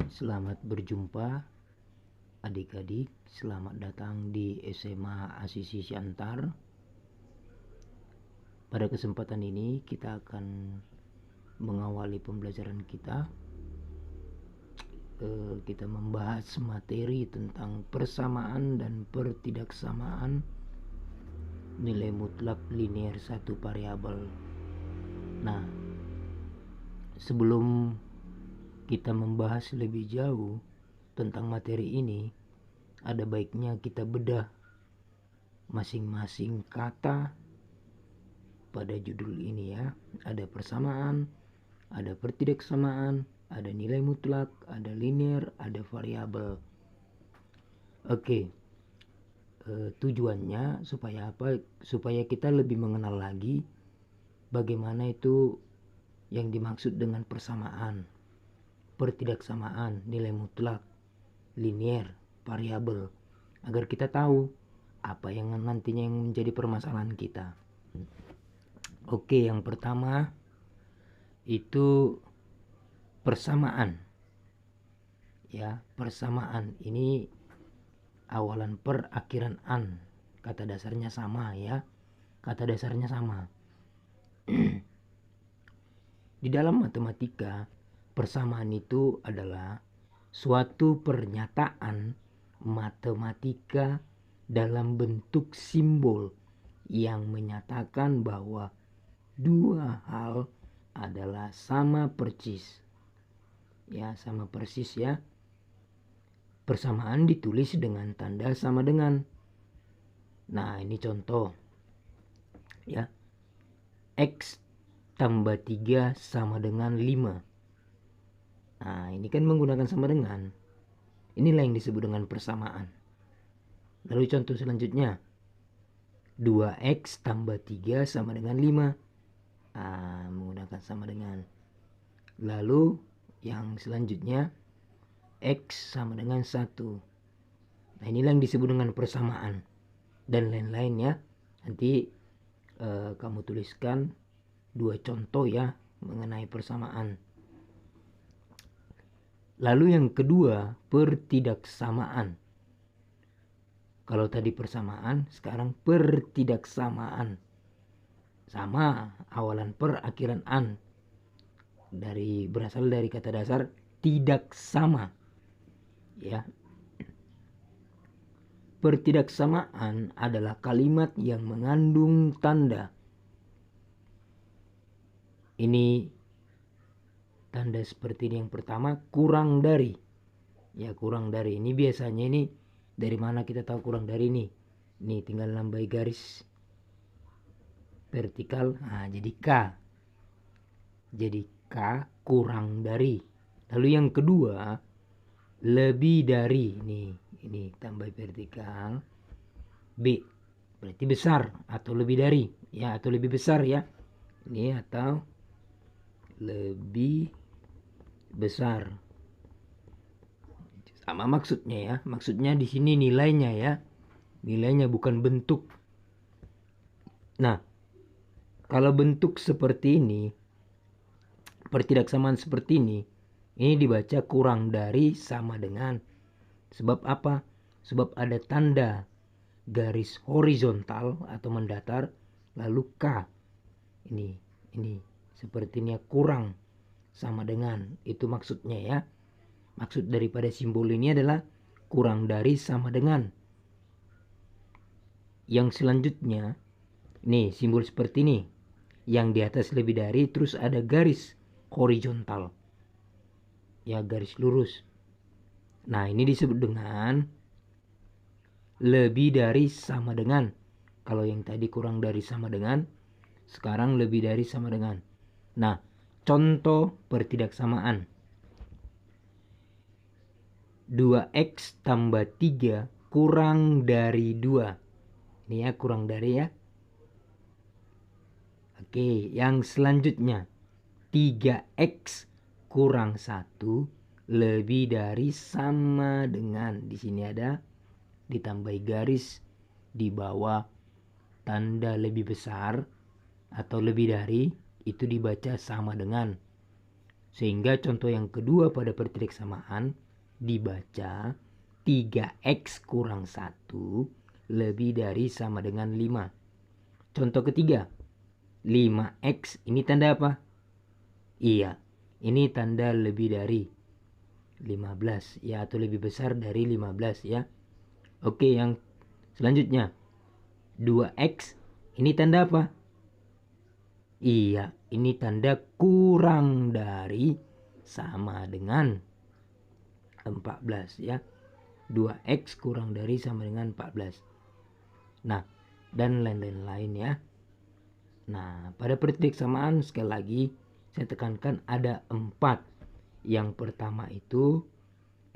Selamat berjumpa adik-adik, selamat datang di SMA Asisi Siantar. Pada kesempatan ini kita akan mengawali pembelajaran kita. Kita membahas materi tentang persamaan dan pertidaksamaan nilai mutlak linear satu variabel. Nah, sebelum kita membahas lebih jauh tentang materi ini, ada baiknya kita bedah masing-masing kata pada judul ini ya. Ada persamaan, ada pertidaksamaan, ada nilai mutlak, ada linear, ada variabel. Oke. Tujuannya supaya apa? Supaya kita lebih mengenal lagi bagaimana itu yang dimaksud dengan persamaan, pertidaksamaan, nilai mutlak, linear, variabel, agar kita tahu apa yang nantinya yang menjadi permasalahan kita. Oke, yang pertama itu persamaan. Ya, persamaan ini awalan per akhiran an. Kata dasarnya sama ya. Kata dasarnya sama. Di dalam matematika, persamaan itu adalah suatu pernyataan matematika dalam bentuk simbol yang menyatakan bahwa dua hal adalah sama persis. Ya, sama persis ya. Persamaan ditulis dengan tanda sama dengan. Nah, ini contoh. Ya. X tambah 3 sama dengan 5. Nah, ini kan menggunakan sama dengan. Inilah yang disebut dengan persamaan. Lalu contoh selanjutnya. 2x tambah 3 sama dengan 5. Nah, menggunakan sama dengan. Lalu yang selanjutnya, X sama dengan 1. Nah, inilah yang disebut dengan persamaan. Dan lain-lain ya. Nanti kamu tuliskan 2 contoh ya mengenai persamaan. Lalu yang kedua, pertidaksamaan. Kalau tadi persamaan, sekarang pertidaksamaan. Sama, awalan per akhiran an. Berasal dari kata dasar tidak sama. Ya. Pertidaksamaan adalah kalimat yang mengandung tanda. Ini tanda seperti ini. Yang pertama, kurang dari. Ya, kurang dari. Ini biasanya ini dari mana kita tahu kurang dari ini? Nih, tinggal nambah garis vertikal. Nah, jadi K. Jadi K kurang dari. Lalu yang kedua, lebih dari. Ini tambah vertikal. B. Berarti besar atau lebih dari. Ya, atau lebih besar ya. Ini atau lebih besar. Sama maksudnya ya. Maksudnya di sini nilainya ya. Nilainya bukan bentuk. Nah, kalau bentuk seperti ini, pertidaksamaan seperti ini dibaca kurang dari sama dengan. Sebab apa? Sebab ada tanda garis horizontal atau mendatar, lalu K. Ini sepertinya kurang sama dengan. Itu maksudnya ya. Maksud daripada simbol ini adalah kurang dari sama dengan. Yang selanjutnya, nih simbol seperti ini. Yang di atas lebih dari, terus ada garis horizontal. Ya, garis lurus. Nah, ini disebut dengan lebih dari sama dengan. Kalau yang tadi kurang dari sama dengan, sekarang lebih dari sama dengan. Nah, contoh pertidaksamaan. 2x tambah 3 kurang dari 2. Ini ya, kurang dari ya. Oke, yang selanjutnya. 3x kurang 1 lebih dari sama dengan. Di sini ada ditambah garis di bawah tanda lebih besar atau lebih dari, itu dibaca sama dengan. Sehingga contoh yang kedua pada pertidaksamaan dibaca 3x kurang 1 lebih dari sama dengan 5. Contoh ketiga, 5x ini tanda apa? Iya, ini tanda lebih dari 15 ya, atau lebih besar dari 15 ya. Oke, yang selanjutnya 2x ini tanda apa? Iya, ini tanda kurang dari sama dengan 14 ya. 2x kurang dari sama dengan 14. Nah, dan lain-lain ya. Nah, pada pertidaksamaan sekali lagi saya tekankan ada 4. Yang pertama itu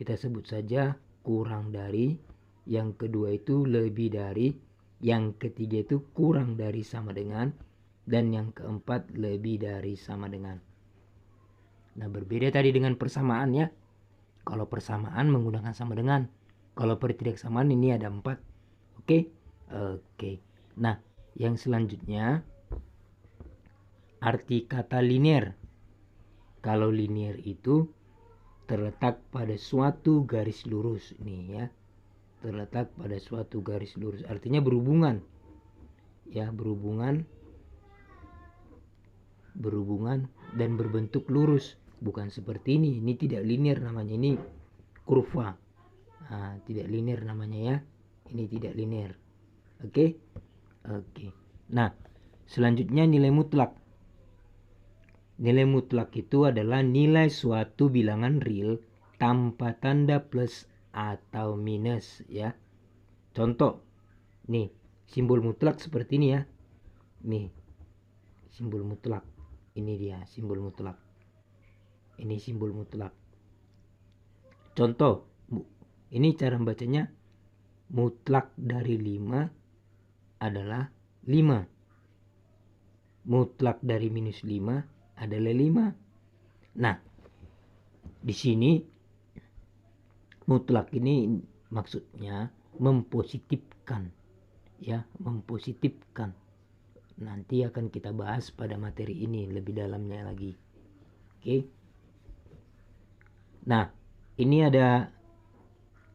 kita sebut saja kurang dari, yang kedua itu lebih dari, yang ketiga itu kurang dari sama dengan, dan yang keempat lebih dari sama dengan. Nah, berbeda tadi dengan persamaan ya. Kalau persamaan menggunakan sama dengan. Kalau pertidaksamaan ini ada 4. Oke. Nah, yang selanjutnya arti kata linear. Kalau linear itu terletak pada suatu garis lurus nih ya. Terletak pada suatu garis lurus. Artinya berhubungan. Ya, berhubungan dan berbentuk lurus. Bukan seperti ini. Ini tidak linear namanya, ini kurva. Nah, tidak linear namanya ya. Ini tidak linear. Oke. Nah, selanjutnya nilai mutlak. Nilai mutlak itu adalah nilai suatu bilangan real tanpa tanda plus atau minus ya. Contoh, nih simbol mutlak seperti ini ya. Nih simbol mutlak. Ini dia simbol mutlak. Ini simbol mutlak. Contoh, ini cara bacanya mutlak dari 5 adalah 5. Mutlak dari minus 5 adalah 5. Nah, di sini mutlak ini maksudnya mempositifkan ya, mempositifkan. Nanti akan kita bahas pada materi ini lebih dalamnya lagi. Oke. Nah, ini ada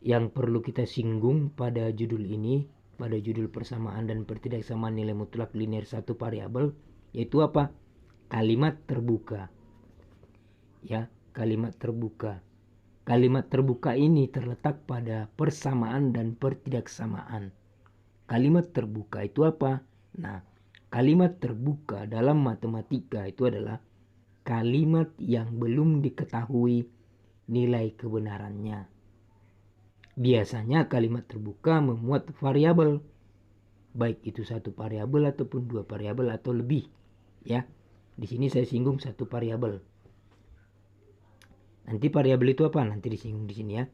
yang perlu kita singgung pada judul ini, pada judul persamaan dan pertidaksamaan nilai mutlak linear satu variabel, yaitu apa? Kalimat terbuka. Ya, kalimat terbuka. Kalimat terbuka ini terletak pada persamaan dan pertidaksamaan. Kalimat terbuka itu apa? Nah, kalimat terbuka dalam matematika itu adalah kalimat yang belum diketahui nilai kebenarannya. Biasanya kalimat terbuka memuat variabel, baik itu satu variabel ataupun dua variabel atau lebih. Ya, di sini saya singgung satu variabel. Nanti variabel itu apa? Nanti disinggung di sini ya.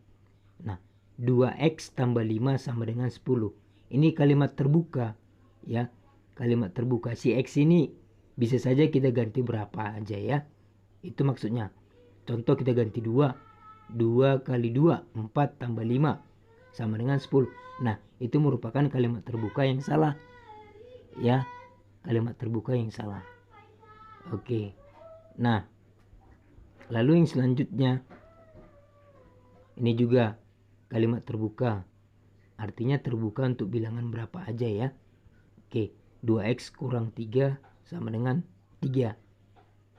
Nah, 2x tambah 5 sama dengan 10. Ini kalimat terbuka ya. Kalimat terbuka. Si x ini bisa saja kita ganti berapa aja ya. Itu maksudnya. Contoh kita ganti 2. 2 kali 2, 4 tambah 5 sama dengan 10. Nah, itu merupakan kalimat terbuka yang salah. Ya, kalimat terbuka yang salah. Oke. Nah, lalu yang selanjutnya, ini juga kalimat terbuka. Artinya terbuka untuk bilangan berapa aja ya. Oke, 2x kurang 3 sama dengan 3.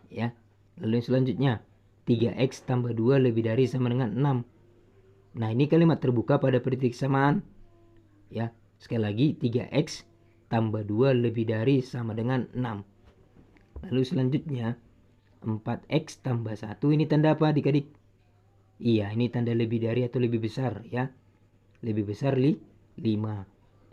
Ya. Lalu yang selanjutnya, 3x tambah 2 lebih dari sama dengan 6. Nah, ini kalimat terbuka pada pertidaksamaan. Ya, sekali lagi 3x tambah 2 lebih dari sama dengan 6. Lalu selanjutnya 4x tambah 1 ini tanda apa adik-adik? Iya, ini tanda lebih dari atau lebih besar ya. Lebih besar 5.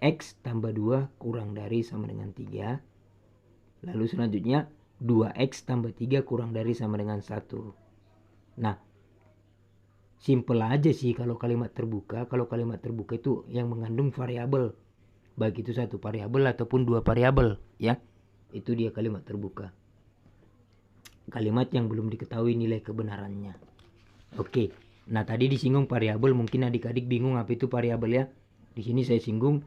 X tambah 2 kurang dari sama dengan 3. Lalu selanjutnya 2x tambah 3 kurang dari sama dengan 1. Nah, simple aja sih kalau kalimat terbuka. Kalau kalimat terbuka itu yang mengandung variabel, baik itu satu variabel ataupun dua variabel ya. Itu dia kalimat terbuka. Kalimat yang belum diketahui nilai kebenarannya. Oke. Nah, tadi disinggung variabel, mungkin adik-adik bingung apa itu variabel ya. Di sini saya singgung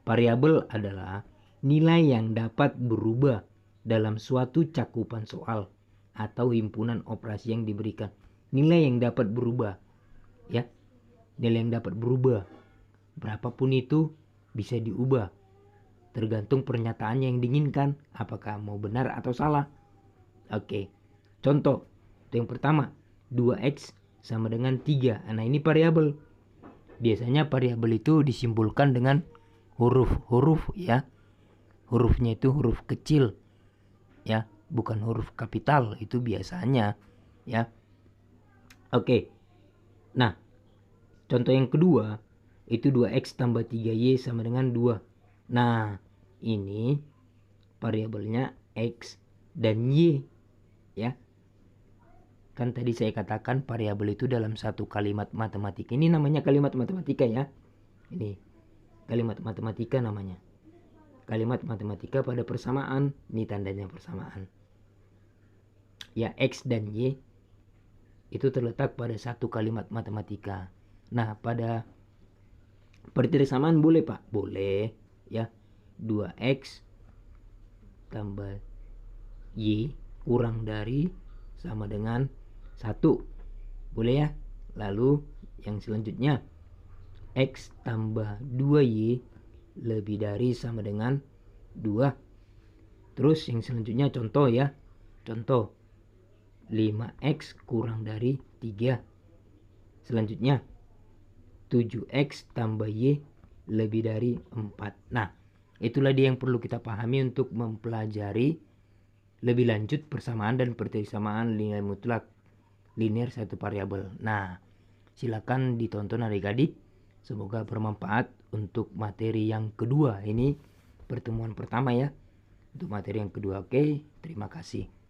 variabel adalah nilai yang dapat berubah dalam suatu cakupan soal atau himpunan operasi yang diberikan. Nilai yang dapat berubah, ya. Nilai yang dapat berubah. Berapapun itu bisa diubah. Tergantung pernyataannya yang diinginkan, apakah mau benar atau salah. Oke. Contoh, yang pertama, 2x sama dengan 3. Nah, ini variabel. Biasanya variabel itu disimbolkan dengan huruf-huruf, ya. Hurufnya itu huruf kecil, ya, bukan huruf kapital, itu biasanya, ya. Oke. Nah, contoh yang kedua itu 2x tambah 3y sama dengan 2. Nah, ini variabelnya x dan y, ya. Kan tadi saya katakan variabel itu dalam satu kalimat matematika. Ini namanya kalimat matematika, ya. Ini kalimat matematika namanya. Kalimat matematika pada persamaan. Ini tandanya persamaan. Ya, x dan y itu terletak pada satu kalimat matematika. Nah, pada persamaan boleh, Pak? Boleh, ya. 2x tambah y kurang dari sama dengan 1. Boleh, ya. Lalu yang selanjutnya, x tambah 2y lebih dari sama dengan 2. Terus yang selanjutnya contoh, ya. Contoh 5x kurang dari 3. Selanjutnya 7x tambah y lebih dari 4. Nah, itulah dia yang perlu kita pahami untuk mempelajari lebih lanjut persamaan dan persamaan nilai mutlak linear satu variabel. Nah, silakan ditonton adik-adik. Semoga bermanfaat untuk materi yang kedua. Ini pertemuan pertama, ya. Untuk materi yang kedua. Oke, terima kasih.